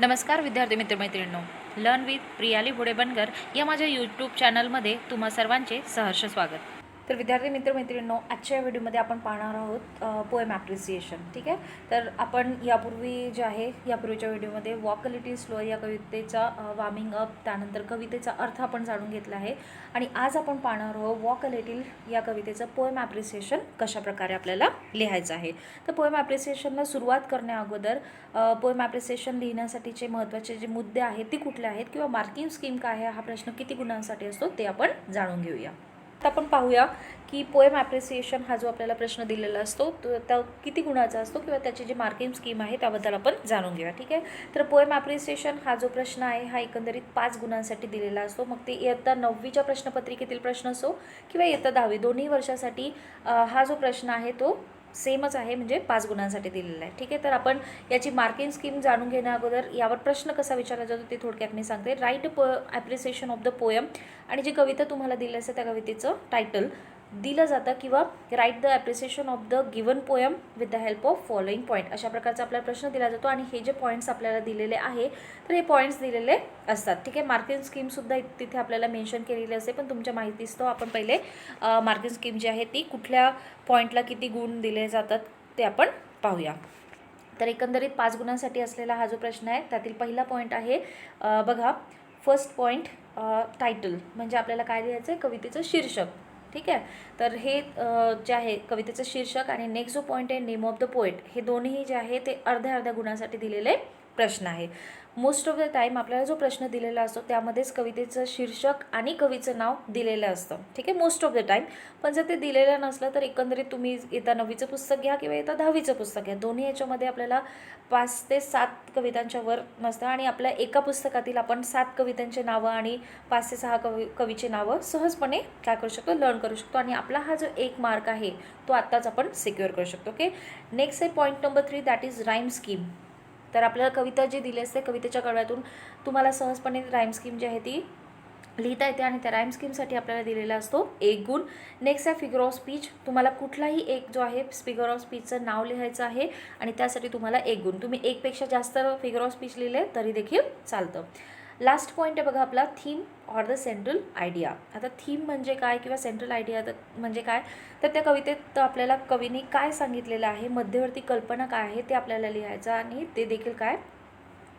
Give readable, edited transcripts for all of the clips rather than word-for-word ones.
नमस्कार विद्यार्थी मित्रमैत्रिणींनो, learn with Priyali घोडे बनकर या माझ्या यूट्यूब चॅनलमध्ये तुम्हा सर्वांचे सहर्ष स्वागत. तर विद्यार्थी मित्रमैत्रिणींनो, आजच्या व्हिडिओमध्ये आपण पाहणार आहोत पोएम ॲप्रिसिएशन. ठीक आहे. तर आपण यापूर्वी जे आहे यापूर्वीच्या व्हिडिओमध्ये वॉक अ लिटिल स्लो या कवितेचा वॉर्मिंग अप, त्यानंतर कवितेचा अर्थ आपण जाणून घेतला आहे आणि आज आपण पाहणार आहोत वॉक अ लिटिल या कवितेचं पोएम ॲप्रिसिएशन कशाप्रकारे आपल्याला लिहायचं आहे. तर पोएम ॲप्रिसिएशनला सुरुवात करण्याअगोदर पोएम ॲप्रिसिएशन लिहिण्यासाठीचे महत्त्वाचे जे मुद्दे आहेत ते कुठले आहेत किंवा मार्किंग स्कीम काय आहे, हा प्रश्न किती गुणांसाठी असतो ते आपण जाणून घेऊया. आता आपण पाहूया की पोएम ॲप्रिसिएशन हा जो आपल्याला प्रश्न दिलेला असतो तो त्या किती गुणाचा असतो किंवा त्याची जी मार्किंग स्कीम आहे त्याबद्दल आपण जाणून घेऊया. ठीक आहे. तर पोएम ॲप्रिसिएशन हा जो प्रश्न आहे हा एकंदरीत 5 गुणांसाठी दिलेला असतो. मग ते इयत्ता 9वीच्या प्रश्नपत्रिकेतील प्रश्न असो किंवा इयत्ता 10वी दोन्ही वर्षासाठी हा जो प्रश्न आहे तो सेमच आहे, म्हणजे 5 गुणांसाठी दिलेला आहे. ठीक आहे. तर आपण याची मार्किंग स्कीम जाणून घेण्याअगोदर यावर प्रश्न कसा विचारला जातो ते थोडक्यात मी सांगते. Right appreciation of the poem, आणि जी कविता तुम्हाला दिली असते त्या कवितेचं टायटल दिलं जातं, किंवा write the appreciation of the given poem with the help of following point, अशा प्रकारचा आपल्याला प्रश्न दिला जातो. आणि हे जे पॉईंट्स आपल्याला दिलेले आहे तर हे पॉईंट्स दिलेले असतात. ठीक आहे. मार्किंग स्कीमसुद्धा तिथे आपल्याला मेन्शन केलेली असते, पण तुमच्या माहितीस्तव आपण पहिले मार्किंग स्कीम जी आहे ती कुठल्या पॉईंटला किती गुण दिले जातात ते आपण पाहूया. तर एकंदरीत 5 गुणांसाठी असलेला हा जो प्रश्न आहे त्यातील पहिला पॉईंट आहे बघा, फर्स्ट पॉईंट टायटल, म्हणजे आपल्याला काय लिहायचं आहे, कवितेचं शीर्षक. ठीक आहे. तर हे जे आहे कवितेचं शीर्षक, आणि नेक्स्ट जो पॉईंट आहे नेम ऑफ द पोएट, हे दोन्ही जे आहे ते अर्ध्या गुणासाठी दिलेले प्रश्न आहे. मोस्ट ऑफ द टाईम आपल्याला जो प्रश्न दिलेला असतो त्यामध्येच कवितेचं शीर्षक आणि कवीचं नाव दिलेलं असतं. ठीक आहे, मोस्ट ऑफ द टाईम. पण जर ते दिलेलं नसलं तर एकंदरीत तुम्ही येता 9वीचं पुस्तक घ्या किंवा येता 10वीचं पुस्तक घ्या, दोन्ही याच्यामध्ये आपल्याला 5 ते 7 कवितांच्या वर नसतं, आणि आपल्या एका पुस्तकातील आपण 7 कवितांचे नावं आणि 5 ते 6 कवीची नावं सहजपणे काय करू शकतो, लर्न करू शकतो, आणि आपला हा जो 1 मार्क आहे तो आत्ताच आपण सिक्युअर करू शकतो. ओके. नेक्स्ट आहे point number 3, that is rhyme scheme. तर आपल्याला कविता जी दिली असते कवितेच्या कडव्यातून तुम्हाला सहजपणे राईम स्कीम जी आहे ती लिहिता येते, आणि त्या राईम स्कीमसाठी आपल्याला दिलेला असतो 1 गुण. नेक्स्ट आहे फिगर ऑफ स्पीच. तुम्हाला कुठलाही एक जो आहे फिगर ऑफ स्पीचचं नाव लिहायचं आहे आणि त्यासाठी तुम्हाला 1 गुण. तुम्ही 1 पेक्षा जास्त फिगर ऑफ स्पीच लिहिले तरी देखील चालतं. लास्ट पॉईंट आहे बघा आपला, theme or the central idea. आता थीम म्हणजे काय किंवा सेंट्रल आयडिया म्हणजे काय, तर त्या कवितेत आपल्याला कवीने काय सांगितलेलं आहे, मध्यवर्ती कल्पना काय आहे ते आपल्याला लिहायचं, आणि ते देखील काय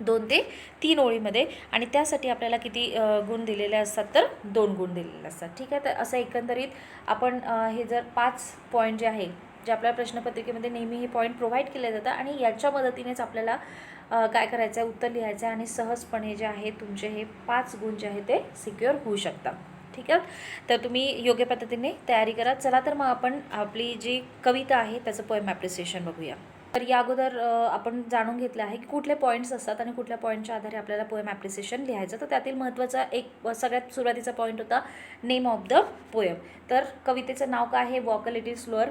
2 ते 3 ओळीमध्ये, आणि त्यासाठी आपल्याला किती गुण दिलेले असतात, तर 2 गुण दिलेले असतात. ठीक आहे. तर असं एकंदरीत आपण हे जर 5 पॉईंट जे आहे जे आपल्या प्रश्नपत्रिकेमध्ये नेहमी हे पॉईंट प्रोव्हाइड केले जातात, आणि याच्या मदतीनेच आपल्याला काय करायचं आहे, उत्तर लिहायचं आहे, आणि सहजपणे जे आहे तुमचे हे 5 गुण जे आहे ते सिक्युअर होऊ शकतात. ठीक आहे. तर तुम्ही योग्य पद्धतीने तयारी करा. चला तर मग आपण आपली जी कविता आहे त्याचं पोएम ॲप्रिसिएशन बघूया. तर या अगोदर आपण जाणून घेतलं आहे की कुठले पॉईंट्स असतात आणि कुठल्या पॉईंटच्या आधारे आपल्याला पोएम ॲप्रिसिएशन लिहायचं. तर त्यातील महत्त्वाचा एक सगळ्यात सुरुवातीचा पॉईंट होता नेम ऑफ द पोएम. तर कवितेचं नाव काय आहे, वॉक अ लिटिल स्लोअर.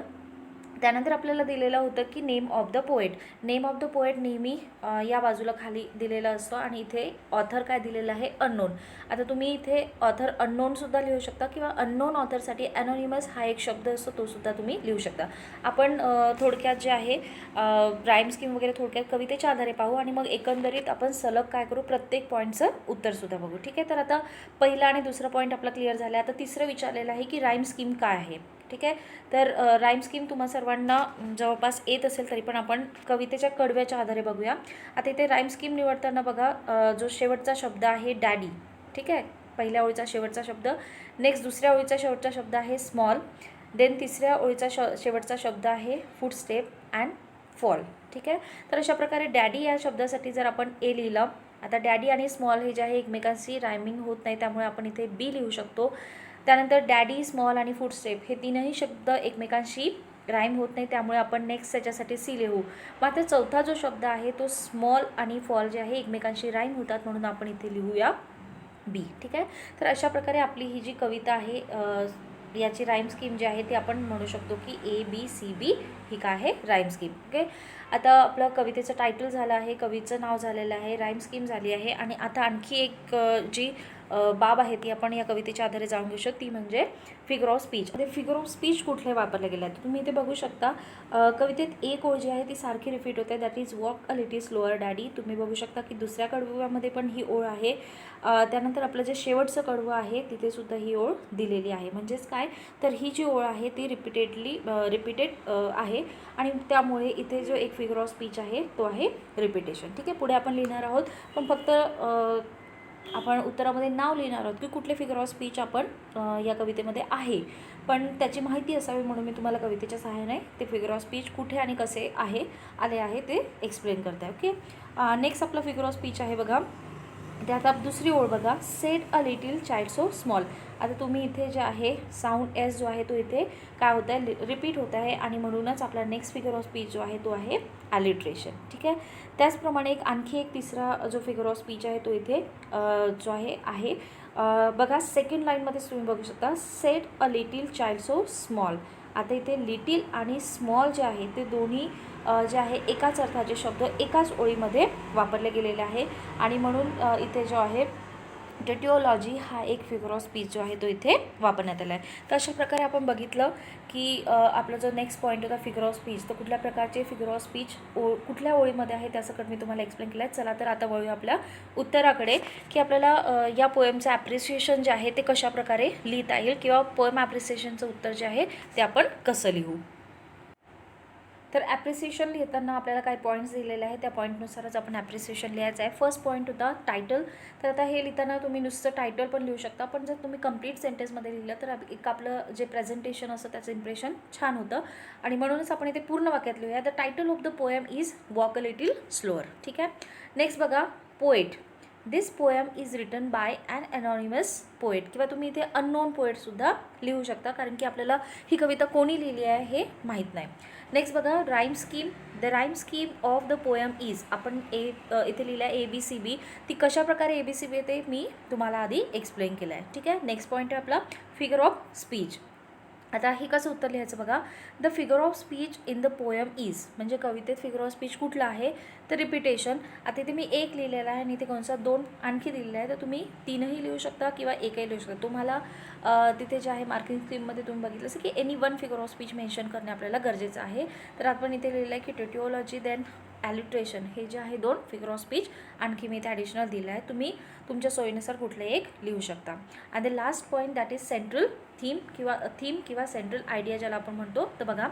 त्यानंतर आपल्याला दिलेलं होतं की name of the poet. Name of the poet नेहमी या बाजूला खाली दिलेलं असतं, आणि इथे ऑथर काय दिलेलं आहे, अननोन. आता तुम्ही इथे ऑथर अननोनसुद्धा लिहू शकता, किंवा अननोन ऑथरसाठी ॲनोनिमस हा एक शब्द असतो तो सुद्धा तुम्ही लिहू शकता. आपण थोडक्यात जे आहे राईम स्कीम वगैरे थोडक्यात कवितेच्या आधारे पाहू, आणि मग एकंदरीत आपण सलग काय करू, प्रत्येक पॉईंटचं उत्तरसुद्धा बघू. ठीक आहे. तर आता पहिला आणि दुसरा पॉईंट आपला क्लिअर झाला. आता तिसरं विचारलेलं आहे की राईम स्कीम काय आहे. ठीक आहे. तर राईम स्कीम तुम्हा सर्वांना जवळपास येत असेल तरी पण आपण कवितेच्या कडव्याच्या आधारे बघूया. आता इथे राईम स्कीम निवडताना बघा, जो शेवटचा शब्द आहे डॅडी. ठीक आहे, पहिल्या ओळीचा शेवटचा शब्द. नेक्स्ट दुसऱ्या ओळीचा शेवटचा शब्द आहे स्मॉल. देन तिसऱ्या ओळीचा शेवटचा शब्द आहे फूट स्टेप अँड फॉल. ठीक आहे. तर अशा प्रकारे डॅडी या शब्दासाठी जर आपण ए लिहिलं, आता डॅडी आणि स्मॉल हे जे आहे एकमेकांशी रायमिंग होत नाही, त्यामुळे आपण इथे बी लिहू शकतो. त्यानंतर डॅडी, स्मॉल आणि फूटस्टेप हे तीनही शब्द एकमेकांशी राईम होत नाही, त्यामुळे आपण नेक्स्ट त्याच्यासाठी सी लिहू. मात्र चौथा जो शब्द आहे तो स्मॉल आणि फॉल जे आहे एकमेकांशी राईम होतात, म्हणून आपण इथे लिहूया बी. ठीक आहे. तर अशा प्रकारे आपली ही जी कविता आहे याची राईम स्कीम जी आहे ती आपण म्हणू शकतो की ए बी सी बी ही काय आहे, राईम स्कीम. ओके. आता आपलं कवितेचं टायटल झालं आहे, कवीचं नाव झालेलं आहे, राईम स्कीम झाली आहे आणि आता आणखी एक जी बाब आहे ती आपण या कवितेच्या आधारे जाणून घेऊ शकतो, ती म्हणजे फिगर ऑफ स्पीच. ते फिगर ऑफ स्पीच कुठले वापरले गेले आहेत तुम्ही इथे बघू शकता. कवितेत एक ओळ जी आहे ती सारखी रिपीट होते, that is walk a little slower daddy. तुम्ही बघू शकता की दुसऱ्या कडव्यामध्ये पण ही ओळ आहे. त्यानंतर आपलं जे शेवटचं कडवं आहे तिथे सुद्धा ही ओळ दिलेली आहे. म्हणजेच काय तर ही जी ओळ आहे ती रिपीटेड आहे आणि त्यामुळे इथे जो एक फिगर ऑफ स्पीच आहे तो आहे रिपिटेशन. ठीक आहे, पुढे आपण लिहिणार आहोत, पण फक्त आपण उत्तरामध्ये नाव लिहिणार आहोत की कुठले फिगर ऑफ स्पीच आपण या कवितेमध्ये आहे, पण त्याची माहिती असावी म्हणून मी तुम्हाला कवितेच्या सहाय्याने ते फिगर ऑफ स्पीच कुठे आणि कसे आले आहे ते एक्सप्लेन करते. ओके, नेक्स्ट आपला फिगर ऑफ स्पीच आहे बघा, त्यात आप दुसरी ओळ बघा, set a little child so small. आता तुम्ही इथे जे आहे साऊंड एस जो आहे तो इथे काय होत आहे रिपीट होत आहे आणि म्हणूनच आपला नेक्स्ट फिगर ऑफ स्पीच जो आहे तो आहे ॲलिट्रेशन. ठीक आहे, त्याचप्रमाणे आणखी एक तिसरा जो फिगर ऑफ स्पीच आहे तो इथे जो आहे बघा सेकंड लाईनमध्येच तुम्ही बघू शकता, set a little child so small. आता इथे लिटिल आणि स्मॉल जे आहे ते दोन्ही जे आहे एकाच अर्थाचे शब्द एकाच ओळीमध्ये वापरले गेलेले आहे आणि म्हणून इथे जो आहे टेटिओलॉजी हा एक फिगर ऑफ स्पीच जो आहे तो इथे वापरण्यात आला आहे. तर अशा प्रकारे आपण बघितलं की आपला जो नेक्स्ट पॉईंट होता फिगर ऑफ स्पीच, तर कुठल्या प्रकारचे फिगर ऑफ स्पीच कुठल्या ओळीमध्ये आहे त्यासकट मी तुम्हाला एक्सप्लेन केलं आहे. चला तर आता वळूया आपल्या उत्तराकडे की आपल्याला या पोएमचं ॲप्रिसिएशन जे आहे ते कशा प्रकारे लिहिता येईल किंवा पोएम ॲप्रिसिएशनचं उत्तर जे आहे ते आपण कसं लिहू. तर ॲप्रिसिएशन लिहिताना आपल्याला काही पॉईंट्स दिलेले आहे, त्या पॉईंटनुसारच आपण ॲप्रिसिएशन लिहायचं आहे. फर्स्ट पॉईंट होता टायटल. तर आता हे लिहिताना तुम्ही नुसतं टायटल पण लिहू शकता, पण जर तुम्ही कंप्लीट सेंटेन्समध्ये लिहिलं तर एक आपलं जे प्रेझेंटेशन असतं त्याचं इम्प्रेशन छान होतं आणि म्हणूनच आपण इथे पूर्ण वाक्यात लिहूया, the title of the poem is walk a little slower. ठीक आहे, नेक्स्ट बघा poet. This poem is written by an anonymous poet, किंवा तुम्ही इथे अननोन पोएटसुद्धा लिहू शकता कारण की आपल्याला ही कविता कोणी लिहिली आहे हे माहीत नाही. नेक्स्ट बघा rhyme scheme. The rhyme scheme of the poem is, आपण इथे लिहिलं आहे ABCB. ती कशा प्रकारे ABCB येते मी तुम्हाला आधी एक्सप्लेन केलं आहे. ठीक आहे, नेक्स्ट पॉईंट आहे आपला फिगर ऑफ स्पीच. आता ही कसं उत्तर लिहायचं बघा, the figure of speech in the poem is, म्हणजे कवितेत फिगर ऑफ स्पीच कुठला आहे तर रिपिटेशन. आता इथे मी एक लिहिलेला आहे आणि इथे कोणता दोन आणखी दिलेला आहे, तर तुम्ही तीनही लिहू शकता किंवा एकही लिहू शकता. तुम्हाला तिथे जे आहे मार्किंग स्कीममध्ये तुम्ही बघितलं असं की any one figure of speech mention करणे आपल्याला गरजेचं आहे. तर आपण इथे लिहिलं आहे की टेटिओलॉजी देन ॲलिट्रेशन हे जे आहे दोन फिगर ऑफ स्पीच आणखी मी इथे ॲडिशनल दिलं आहे, तुम्ही तुमच्या सोयीनुसार कुठले एक लिहू शकता. आणि the last point that is central theme किंवा सेंट्रल आयडिया ज्याला आपण म्हणतो. तर बघा,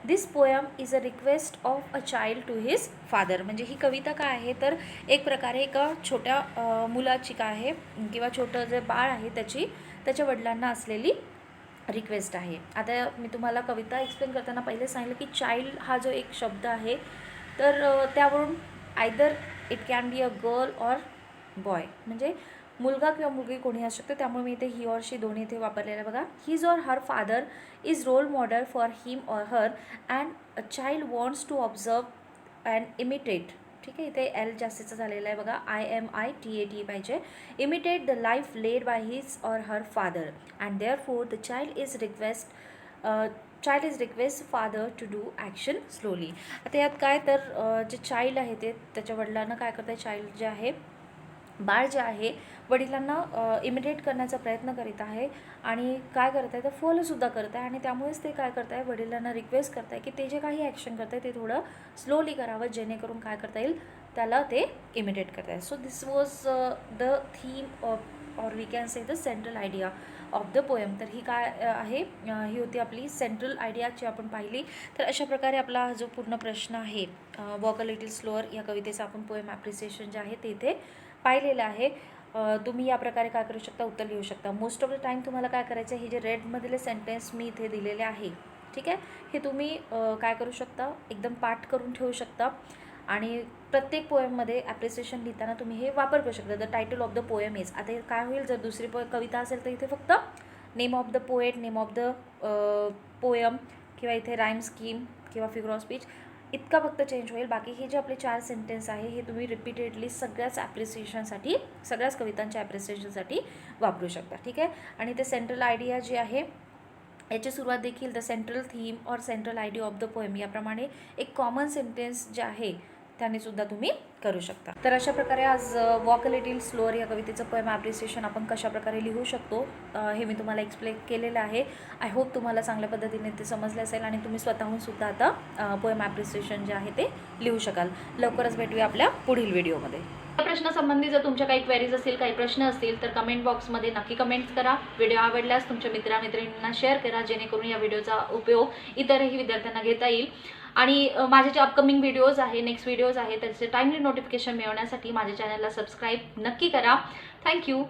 this poem is a request of a child to his father. म्हणजे ही कविता काय आहे तर एक प्रकारे एका छोट्या मुलाची काय आहे किंवा छोटं जे बाळ आहे त्याच्या वडिलांना असलेली रिक्वेस्ट आहे. आता मी तुम्हाला कविता एक्सप्लेन करताना पहिले सांगितलं की चाइल्ड हा जो एक शब्द आहे तर त्यावरून either it can be a girl or boy, म्हणजे मुलगा किंवा मुलगी कोणी असू शकते, त्यामुळे मी इथे ही ऑर शी दोन्ही इथे वापरलेलं आहे. बघा, his or her father is role model for him or her and a child wants to observe and imitate. ठीक आहे, इथे L जास्तीचं झालेलं आहे बघा, IMITAT पाहिजे. Imitate the life led by his or her father and therefore the child is request father to do action slowly. आता यात काय तर जे चाइल्ड आहे ते त्याच्या वडिलांना काय करत आहे, चाइल्ड जे आहे बाळ जे आहे वडिलांना इमिटेट करण्याचा प्रयत्न करीत आहे आणि काय करत आहे तर फॉलोसुद्धा करत आहे आणि त्यामुळेच ते काय करत आहे वडिलांना रिक्वेस्ट करत आहे की ते जे काही ॲक्शन करत आहे ते थोडं स्लोली करावं जेणेकरून काय करता येईल त्याला ते इमिटेट करत आहे. So this was the theme of or we can say the central idea of the poem. तर ही काय आहे ही होती आपली सेंट्रल आयडियाची आपण पाहिली. तर अशा प्रकारे आपला जो पूर्ण प्रश्न आहे वॉक अ लिटिल स्लोअर या कवितेचं आपण पोएम ॲप्रिसिएशन जे आहे ते इथे पाहिलेलं आहे. तुम्ही या प्रकारे काय करू शकता उत्तर लिहू शकता. मोस्ट ऑफ द टाईम तुम्हाला काय करायचं आहे, हे जे रेडमधले सेंटेन्स मी इथे दिलेले आहे ठीक आहे हे तुम्ही काय करू शकता एकदम पाठ करून ठेवू शकता आणि प्रत्येक पोएममध्ये ॲप्रिसिएशन लिहिताना तुम्ही हे वापर करू शकता. The title of the poem is. आता काय होईल जर दुसरी कविता असेल तर इथे फक्त name of the poet, name of the poem किंवा इथे राईम स्कीम किंवा फिगर ऑफ स्पीच इतका फक्त चेंज होईल. बाकी हे जे आपले 4 सेंटेन्स आहे हे तुम्ही रिपीटेडली सगळ्याच ॲप्रिसिएशनसाठी सगळ्याच कवितांच्या ॲप्रिसिएशनसाठी वापरू शकता. ठीक आहे, आणि ते सेंट्रल आयडिया जी आहे याची सुरुवात देखील द सेंट्रल थीम और central idea of the poem याप्रमाणे एक कॉमन सेंटेन्स जे आहे त्याने सुद्धा तुम्ही करू शकता. तर अशा प्रकारे आज वॉक अ लिटिल स्लोअर या कवितेचं पोएम ॲप्रिसिएशन आपण कशा प्रकारे लिहू शकतो हे मी तुम्हाला एक्सप्लेन केलेलं आहे. आय होप तुम्हाला चांगल्या पद्धतीने ते समजले असेल आणि तुम्ही स्वतःहून सुद्धा आता पोएम ॲप्रिसिएशन जे आहे ते लिहू शकाल. लवकरच भेटूया आपल्या पुढील व्हिडिओमध्ये. या प्रश्नासंबंधी जर तुमच्या काही क्वेरीज असतील, काही प्रश्न असतील तर कमेंट बॉक्समध्ये नक्की कमेंट्स करा. व्हिडिओ आवडल्यास तुमच्या मित्रांना शेअर करा, जेणेकरून या व्हिडिओचा उपयोग इतरही विद्यार्थ्यांना घेता येईल. आणि माझे जे अपकमिंग व्हिडिओज आहे, नेक्स्ट व्हिडिओज आहे, त्याचे टाइमली नोटिफिकेशन मिळवण्यासाठी माझ्या चॅनलला सबस्क्राईब नक्की करा. थँक्यू.